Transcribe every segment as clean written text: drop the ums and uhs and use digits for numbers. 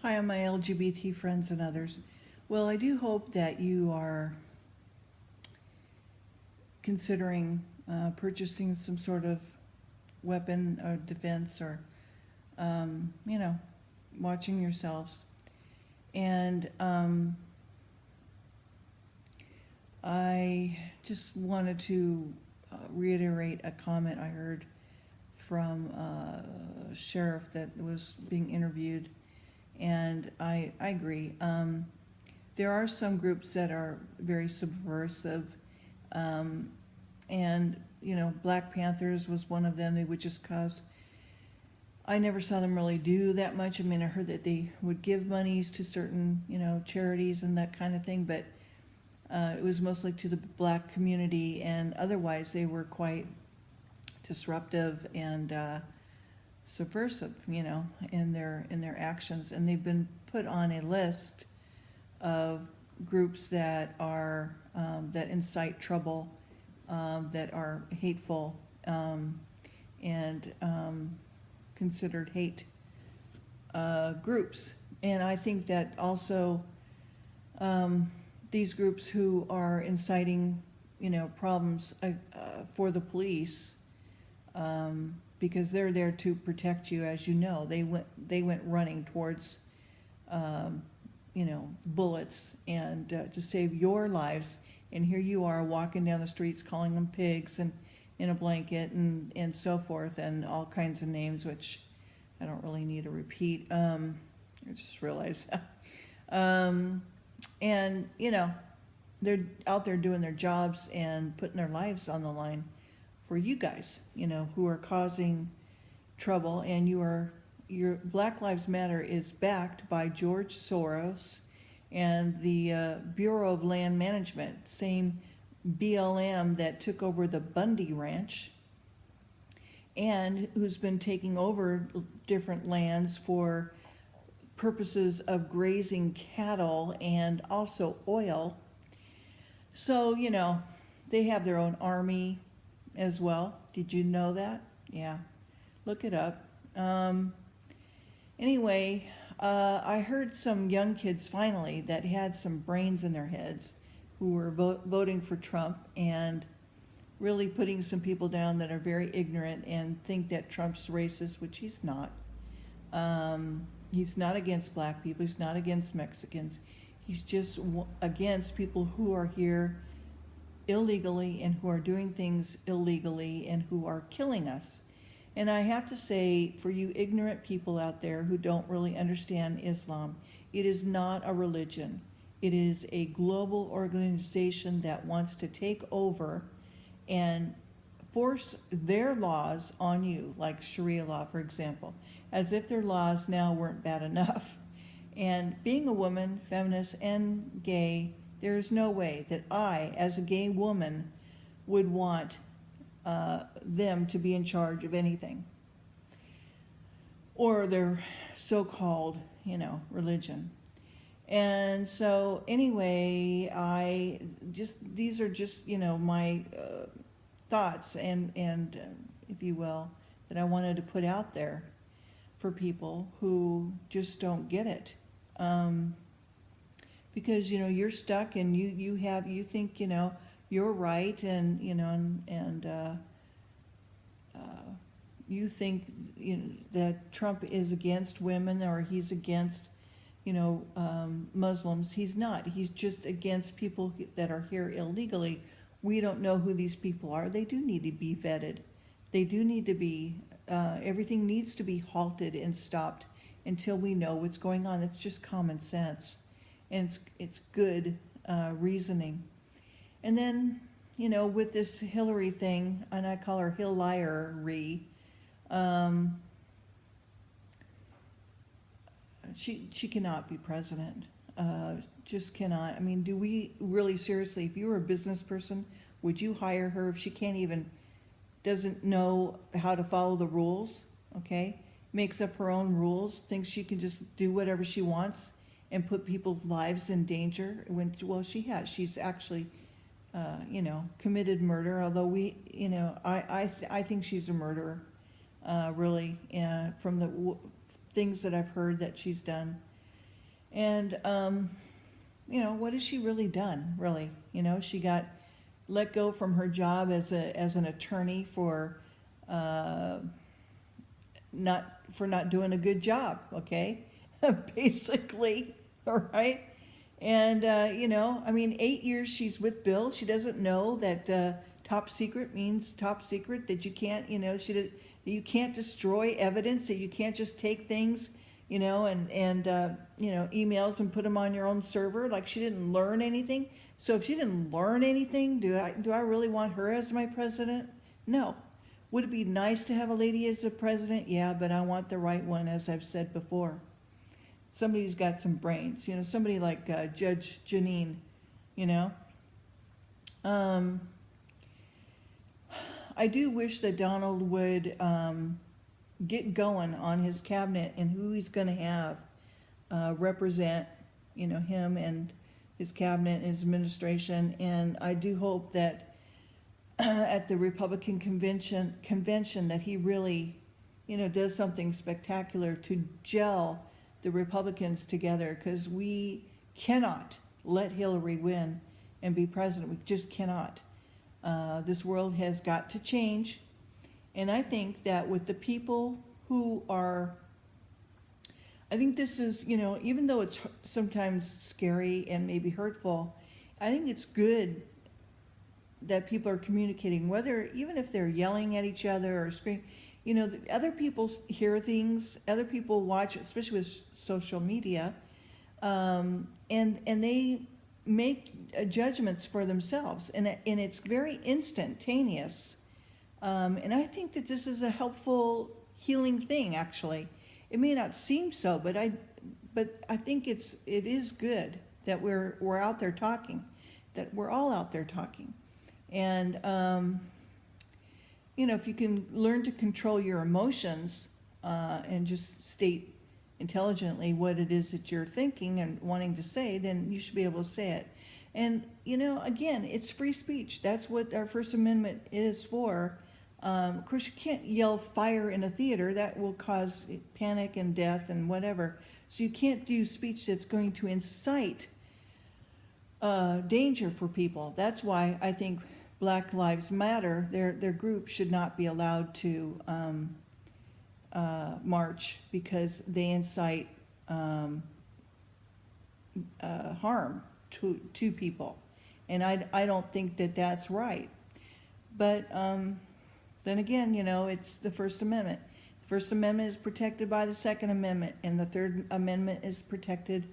Hi, on my LGBT friends and others. Well, I do hope that you are considering purchasing some sort of weapon or defense or, you know, watching yourselves. And I just wanted to reiterate a comment I heard from a sheriff that was being interviewed, and I agree. There are some groups that are very subversive, and Black Panthers was one of them. They would just cause. I never saw them really do that much. I mean, I heard that they would give monies to certain, charities and that kind of thing, but it was mostly to the Black community, and otherwise they were quite disruptive and subversive, in their actions. And they've been put on a list of groups that are that incite trouble, that are hateful, and considered hate groups. And I think that also these groups who are inciting, problems for the police, because they're there to protect you, as you know. They went running towards, bullets and to save your lives. And here you are walking down the streets calling them pigs and in a blanket and so forth, and all kinds of names, which I don't really need to repeat. I just realized that. And, they're out there doing their jobs and putting their lives on the line for you guys, who are causing trouble. And your Black Lives Matter is backed by George Soros and the Bureau of Land Management, same BLM that took over the Bundy Ranch and who's been taking over different lands for purposes of grazing cattle and also oil. So, they have their own army as well. Did you know that? Yeah, look it up. Anyway, I heard some young kids finally that had some brains in their heads who were voting for Trump and really putting some people down that are very ignorant and think that Trump's racist, which he's not. He's not against black people. He's not against Mexicans. He's just against people who are here illegally and who are doing things illegally and who are killing us. And I have to say, for you ignorant people out there who don't really understand Islam, it is not a religion. It is a global organization that wants to take over and force their laws on you, like Sharia law, for example, as if their laws now weren't bad enough. And being a woman, feminist, and gay, there is no way that I, as a gay woman, would want them to be in charge of anything, or their so-called, religion. And so anyway, these are just, my thoughts and if you will, that I wanted to put out there for people who just don't get it. Because, you're stuck and you think, you're right, and, you think, that Trump is against women or he's against, Muslims. He's not. He's just against people that are here illegally. We don't know who these people are. They do need to be vetted. They do need to be, everything needs to be halted and stopped until we know what's going on. It's just common sense. And it's good reasoning. And then, with this Hillary thing, and I call her Hillary, she cannot be president. Just cannot. I mean, do we really seriously, if you were a business person, would you hire her if she doesn't know how to follow the rules? Okay, makes up her own rules, thinks she can just do whatever she wants and put people's lives in danger. She's actually, committed murder. Although I think she's a murderer, really, from the things that I've heard that she's done. And, what has she really done, really? She got let go from her job as an attorney uh, not doing a good job, okay? Basically, all right? And, 8 years she's with Bill. She doesn't know that top secret means top secret, that you can't, you can't destroy evidence, that you can't just take things, and emails and put them on your own server. Like, she didn't learn anything. So if she didn't learn anything, do I really want her as my president? No. Would it be nice to have a lady as a president? Yeah, but I want the right one, as I've said before. Somebody who's got some brains, somebody like Judge Janine, you know. I do wish that Donald would get going on his cabinet and who he's going to have represent, him and his cabinet and his administration. And I do hope that at the Republican convention that he really, does something spectacular to gel the Republicans together, because we cannot let Hillary win and be president. We just cannot. This world has got to change. And I think that with the people who are, I think this is, even though it's sometimes scary and maybe hurtful, I think it's good that people are communicating, even if they're yelling at each other or screaming. Other people hear things, other people watch, especially with social media, and they make judgments for themselves, and it's very instantaneous. And I think that this is a helpful, healing thing. Actually, it may not seem so, but I think it is good that we're out there talking, that we're all out there talking, and if you can learn to control your emotions and just state intelligently what it is that you're thinking and wanting to say, then you should be able to say it. And, again, it's free speech. That's what our First Amendment is for. Of course, you can't yell fire in a theater. That will cause panic and death and whatever. So you can't do speech that's going to incite danger for people. That's why I think Black Lives Matter, their group should not be allowed to march, because they incite harm to people, and I don't think that that's right. But then again, it's the First Amendment. The First Amendment is protected by the Second Amendment, and the Third Amendment is protected,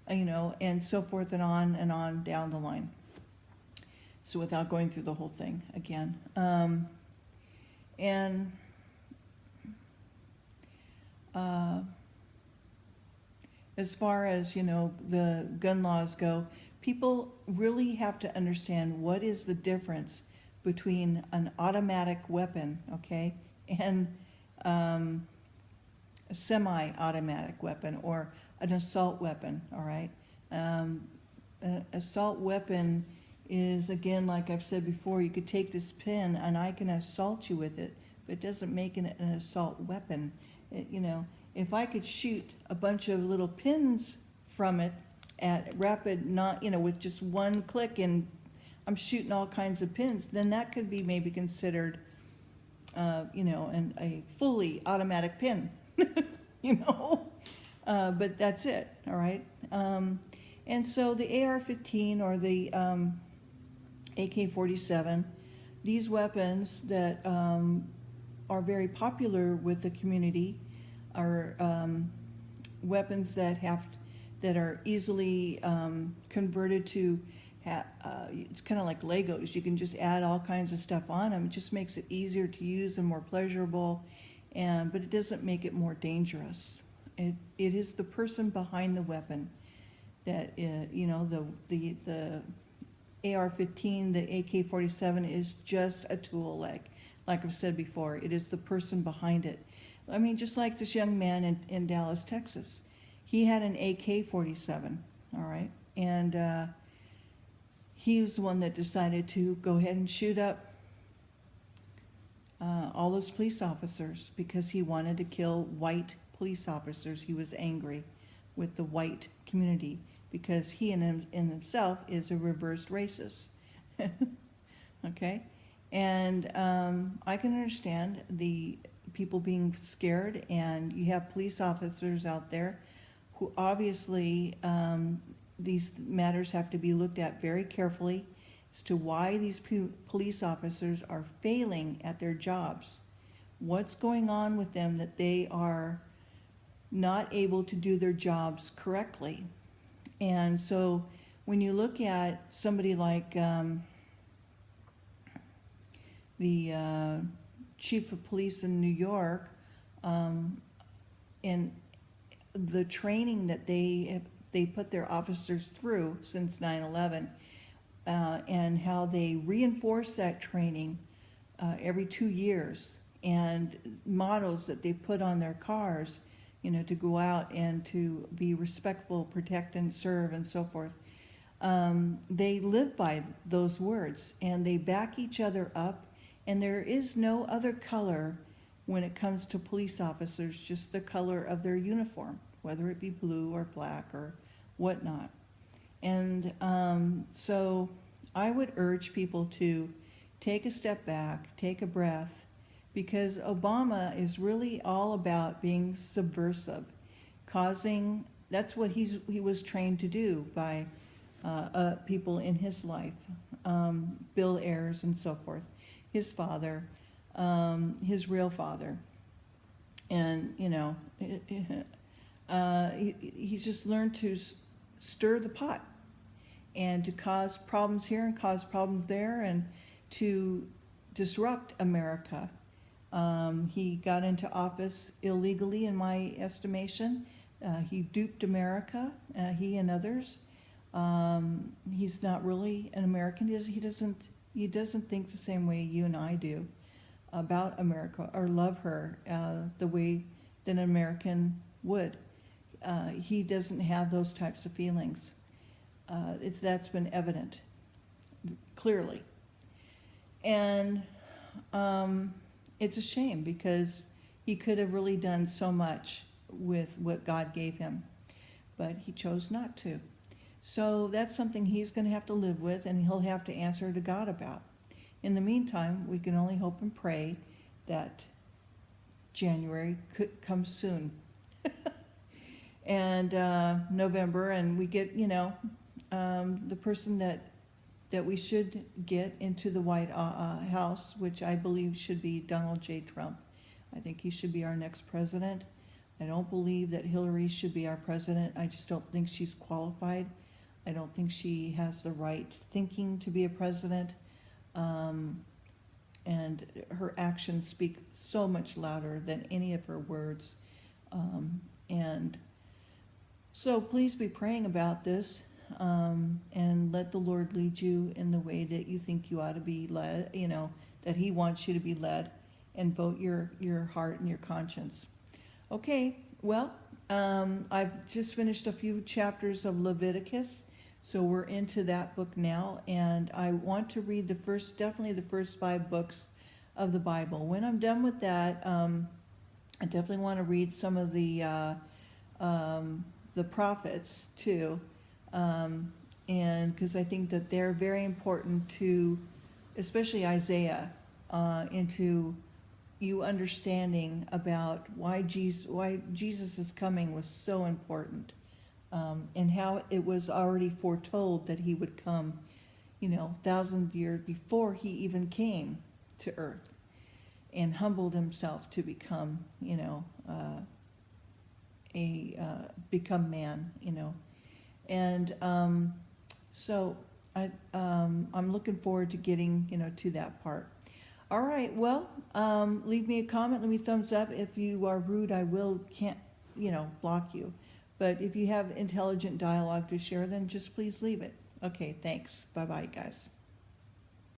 and so forth and on down the line. So without going through the whole thing again. And as far as, the gun laws go, people really have to understand what is the difference between an automatic weapon, okay, and a semi-automatic weapon or an assault weapon, all right? Assault weapon is, again, like I've said before, you could take this pin and I can assault you with it, but it doesn't make it an assault weapon. If I could shoot a bunch of little pins from it at rapid, with just one click, and I'm shooting all kinds of pins, then that could be maybe considered, a fully automatic pin, but that's it, all right? And so the AR-15 or the AK-47, these weapons that are very popular with the community are weapons that are easily converted to. It's kind of like Legos. You can just add all kinds of stuff on them. It just makes it easier to use and more pleasurable, but it doesn't make it more dangerous. It is the person behind the weapon that the AR-15, the AK-47 is just a tool, like I've said before. It is the person behind it. I mean, just like this young man in Dallas, Texas. He had an AK-47, all right? And he was the one that decided to go ahead and shoot up all those police officers because he wanted to kill white police officers. He was angry with the white community, because he in himself is a reversed racist. Okay? And I can understand the people being scared, and you have police officers out there who obviously, these matters have to be looked at very carefully as to why these police officers are failing at their jobs. What's going on with them that they are not able to do their jobs correctly? And so when you look at somebody like the chief of police in New York, and the training that they put their officers through since 9/11, and how they reinforce that training every 2 years, and mottos that they put on their cars, to go out and to be respectful, protect and serve, and so forth. They live by those words, and they back each other up, and there is no other color when it comes to police officers, just the color of their uniform, whether it be blue or black or whatnot. And so I would urge people to take a step back, take a breath, because Obama is really all about being subversive, that's what he was trained to do by people in his life, Bill Ayers and so forth, his father, his real father. And, he's just learned to stir the pot and to cause problems here and cause problems there and to disrupt America. He got into office illegally, in my estimation. He duped America, he and others. He's not really an American. He doesn't think the same way you and I do about America or love her the way that an American would. He doesn't have those types of feelings. That's been evident clearly. And it's a shame, because he could have really done so much with what God gave him, but he chose not to. So that's something he's going to have to live with, and he'll have to answer to God about. In the meantime, we can only hope and pray that January could come soon. And November, and we get, the person that we should get into the White House, which I believe should be Donald J. Trump. I think he should be our next president. I don't believe that Hillary should be our president. I just don't think she's qualified. I don't think she has the right thinking to be a president. And her actions speak so much louder than any of her words. And so please be praying about this, and let the Lord lead you in the way that you think you ought to be led, that he wants you to be led, and vote your heart and your conscience. Okay, well, I've just finished a few chapters of Leviticus, so we're into that book now, and I want to read definitely the first 5 books of the Bible. When I'm done with that, I definitely want to read some of the prophets too, and because I think that they're very important to, especially Isaiah, into you understanding about why Jesus' coming was so important, and how it was already foretold that he would come, 1,000 years before he even came to earth and humbled himself to become, become man, and so I'm looking forward to getting, to that part. All right, well, leave me a comment, leave me a thumbs up. If you are rude, I can't, block you. But if you have intelligent dialogue to share, then just please leave it. Okay, thanks. Bye-bye, guys.